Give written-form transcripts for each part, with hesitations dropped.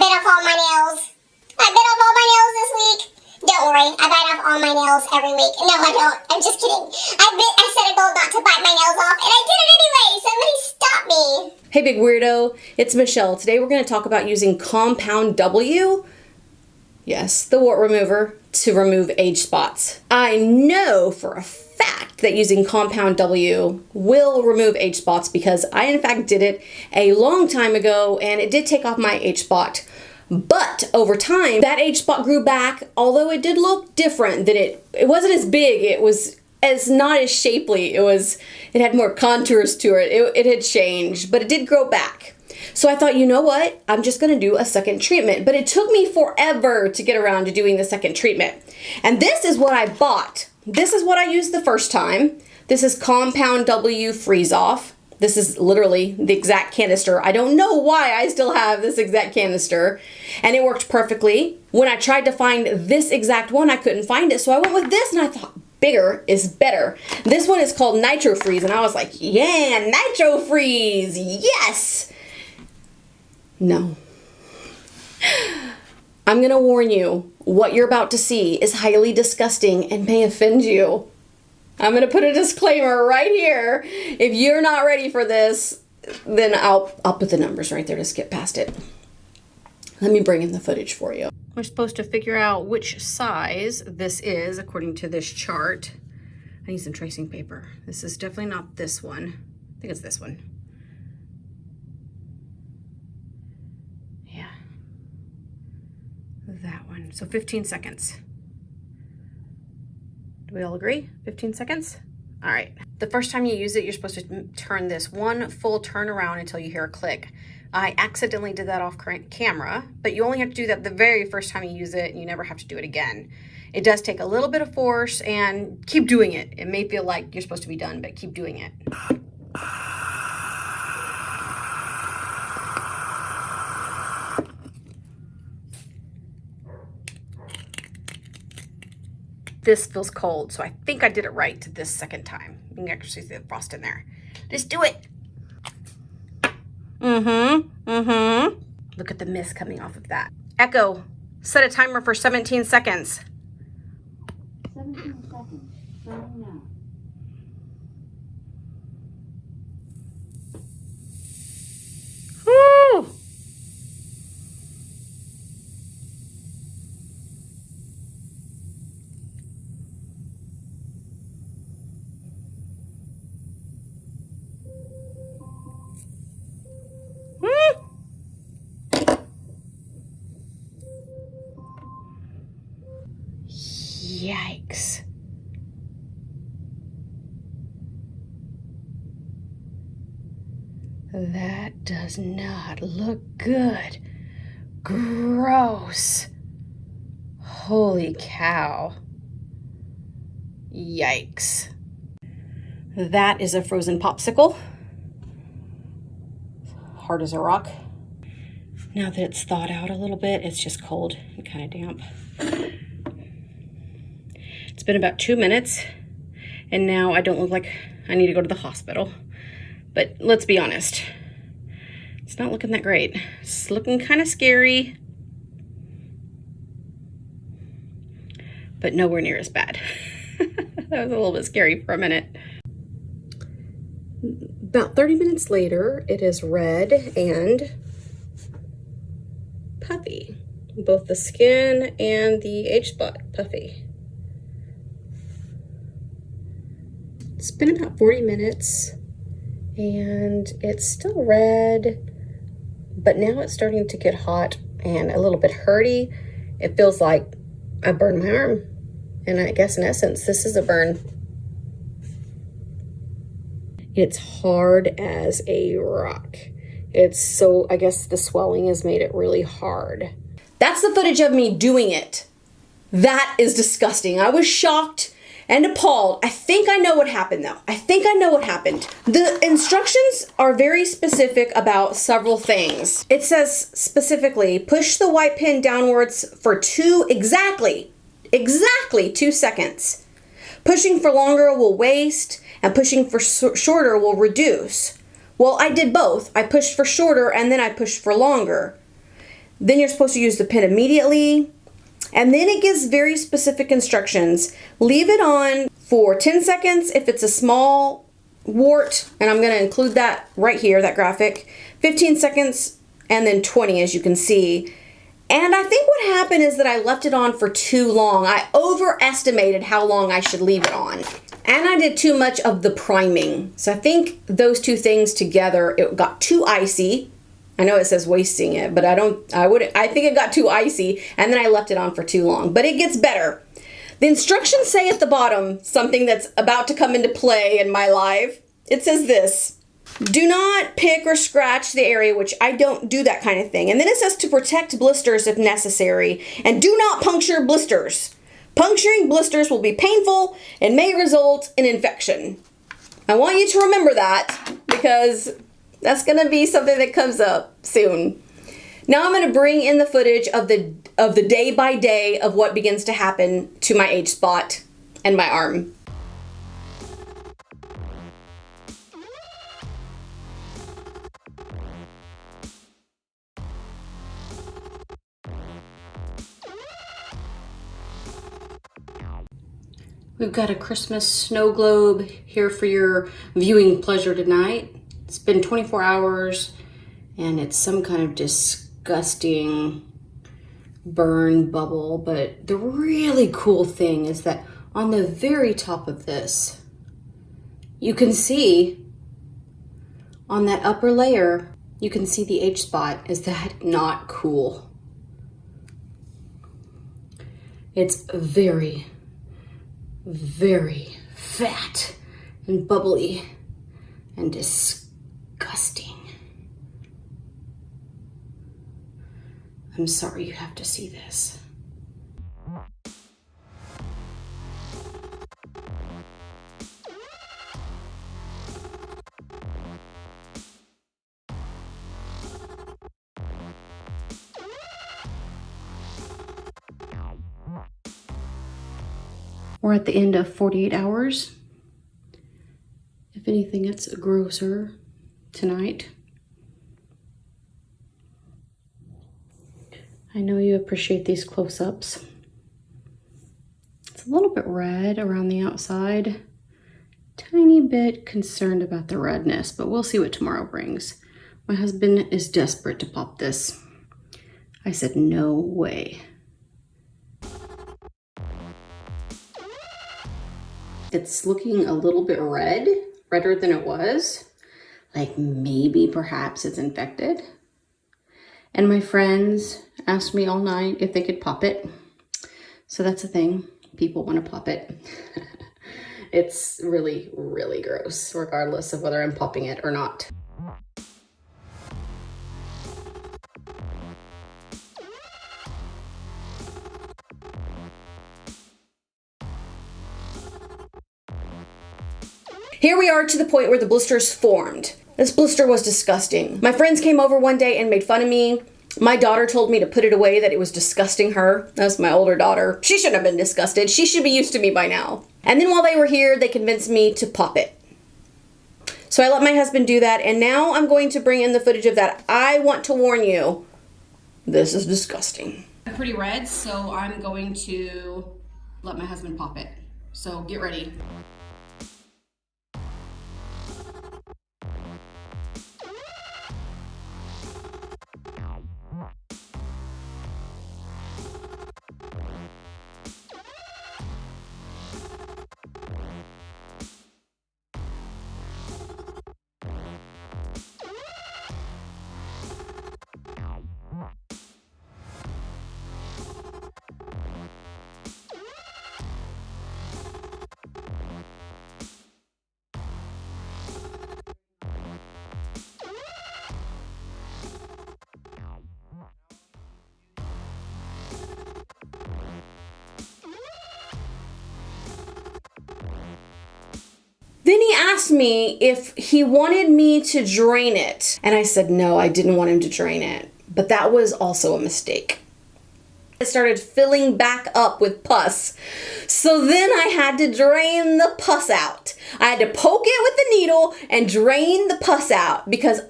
bit off all my nails. I bit off all my nails this week. Don't worry, I bite off all my nails every week. No, I don't. I'm just kidding. I set a goal not to bite my nails off, and I did it anyway. Somebody stop me. Hey, big weirdo. It's Michelle. Today we're going to talk about using Compound W, yes, the wart remover, to remove age spots. I know for a fact that using Compound W will remove age spots because I in fact did it a long time ago and it did take off my age spot. But over time, that age spot grew back, although it did look different. That it wasn't as big, it was not as shapely. It had more contours to it. It had changed, but it did grow back. So I thought, you know what? I'm just gonna do a second treatment. But it took me forever to get around to doing the second treatment. And this is what I bought. This is what I used the first time. This is Compound W Freeze Off. This is literally the exact canister. I don't know why I still have this exact canister. And it worked perfectly. When I tried to find this exact one, I couldn't find it. So I went with this and I thought, bigger is better. This one is called Nitro Freeze. And I was like, yeah, Nitro Freeze, yes. No. I'm gonna warn you, what you're about to see is highly disgusting and may offend you. I'm gonna put a disclaimer right here. If you're not ready for this, then I'll put the numbers right there to skip past it. Let me bring in the footage for you. We're supposed to figure out which size this is according to this chart. I need some tracing paper. This is definitely not this one. I think it's this one. Yeah. That one. So 15 seconds. Do we all agree? 15 seconds? All right. The first time you use it, you're supposed to turn this one full turn around until you hear a click. I accidentally did that off camera, but you only have to do that the very first time you use it, and you never have to do it again. It does take a little bit of force, and keep doing it. It may feel like you're supposed to be done, but keep doing it. This feels cold, so I think I did it right this second time. You can actually see the frost in there. Just do it. Look at the mist coming off of that. Echo, set a timer for 17 seconds. 17 seconds, starting now. Woo! Yikes. That does not look good. Gross. Holy cow. Yikes. That is a frozen popsicle. Hard as a rock. Now that it's thawed out a little bit, it's just cold and kind of damp. It's been about 2 minutes, and now I don't look like I need to go to the hospital. But let's be honest, it's not looking that great. It's looking kind of scary, but nowhere near as bad. That was a little bit scary for a minute. About 30 minutes later, it is red and puffy. Both the skin and the age spot puffy. It's been about 40 minutes and it's still red, but now it's starting to get hot and a little bit hurty. It feels like I burned my arm, and I guess in essence, this is a burn. It's hard as a rock. I guess the swelling has made it really hard. That's the footage of me doing it. That is disgusting. I was shocked and appalled. I think I know what happened though. I think I know what happened. The instructions are very specific about several things. It says specifically, push the white pen downwards for exactly 2 seconds. Pushing for longer will waste, and pushing for shorter will reduce. Well, I did both. I pushed for shorter and then I pushed for longer. Then you're supposed to use the pen immediately. And then it gives very specific instructions. Leave it on for 10 seconds if it's a small wart, and I'm going to include that right here, that graphic. 15 seconds, and then 20, as you can see. And I think what happened is that I left it on for too long. I overestimated how long I should leave it on. And I did too much of the priming. So I think those two things together, it got too icy. I know it says wasting it, but I think it got too icy, and then I left it on for too long. But it gets better. The instructions say at the bottom something that's about to come into play in my life. It says this: do not pick or scratch the area, which I don't do that kind of thing. And then it says to protect blisters if necessary, and do not puncture blisters. Puncturing blisters will be painful and may result in infection. I want you to remember that, because that's going to be something that comes up soon. Now I'm going to bring in the footage of the day by day of what begins to happen to my age spot and my arm. We've got a Christmas snow globe here for your viewing pleasure tonight. It's been 24 hours and it's some kind of disgusting burn bubble, but the really cool thing is that on the very top of this, you can see on that upper layer, you can see the H spot. Is that not cool? It's very, very fat and bubbly and disgusting. I'm sorry you have to see this. We're at the end of 48 hours. If anything, it's grosser tonight. I know you appreciate these close-ups. It's a little bit red around the outside. Tiny bit concerned about the redness, but we'll see what tomorrow brings. My husband is desperate to pop this. I said, no way. It's looking a little bit redder than it was. Like maybe perhaps it's infected. And my friends asked me all night if they could pop it. So that's a thing. People want to pop it. It's really, really gross, regardless of whether I'm popping it or not. Here we are to the point where the blisters formed. This blister was disgusting. My friends came over one day and made fun of me. My daughter told me to put it away, that it was disgusting her. That's my older daughter. She shouldn't have been disgusted. She should be used to me by now. And then while they were here, they convinced me to pop it. So I let my husband do that, and now I'm going to bring in the footage of that. I want to warn you, this is disgusting. I'm pretty red, so I'm going to let my husband pop it. So get ready. Then he asked me if he wanted me to drain it. And I said, no, I didn't want him to drain it. But that was also a mistake. It started filling back up with pus. So then I had to drain the pus out. I had to poke it with the needle and drain the pus out because,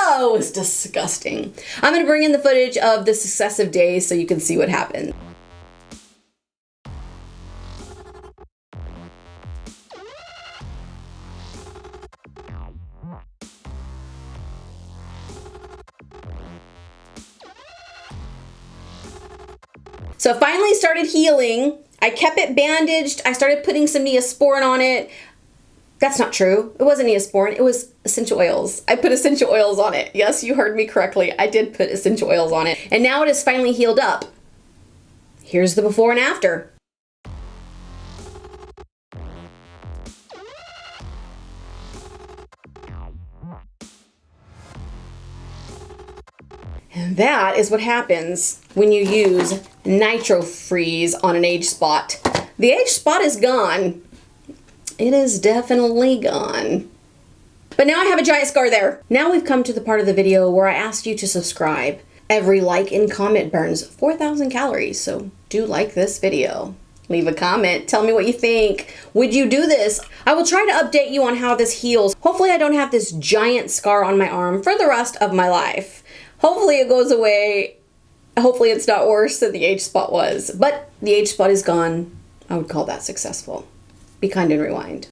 Oh, it was disgusting. I'm going to bring in the footage of the successive days so you can see what happened. So it finally started healing. I kept it bandaged. I started putting some Neosporin on it. That's not true. It wasn't Neosporin. It was essential oils. I put essential oils on it. Yes, you heard me correctly. I did put essential oils on it. And now it is finally healed up. Here's the before and after. And that is what happens when you use Nitro Freeze on an age spot. The age spot is gone. It is definitely gone. But now I have a giant scar there. Now we've come to the part of the video where I asked you to subscribe. Every like and comment burns 4,000 calories, so do like this video. Leave a comment. Tell me what you think. Would you do this? I will try to update you on how this heals. Hopefully I don't have this giant scar on my arm for the rest of my life. Hopefully it goes away. Hopefully it's not worse than the age spot was. But the age spot is gone. I would call that successful. Be kind and rewind.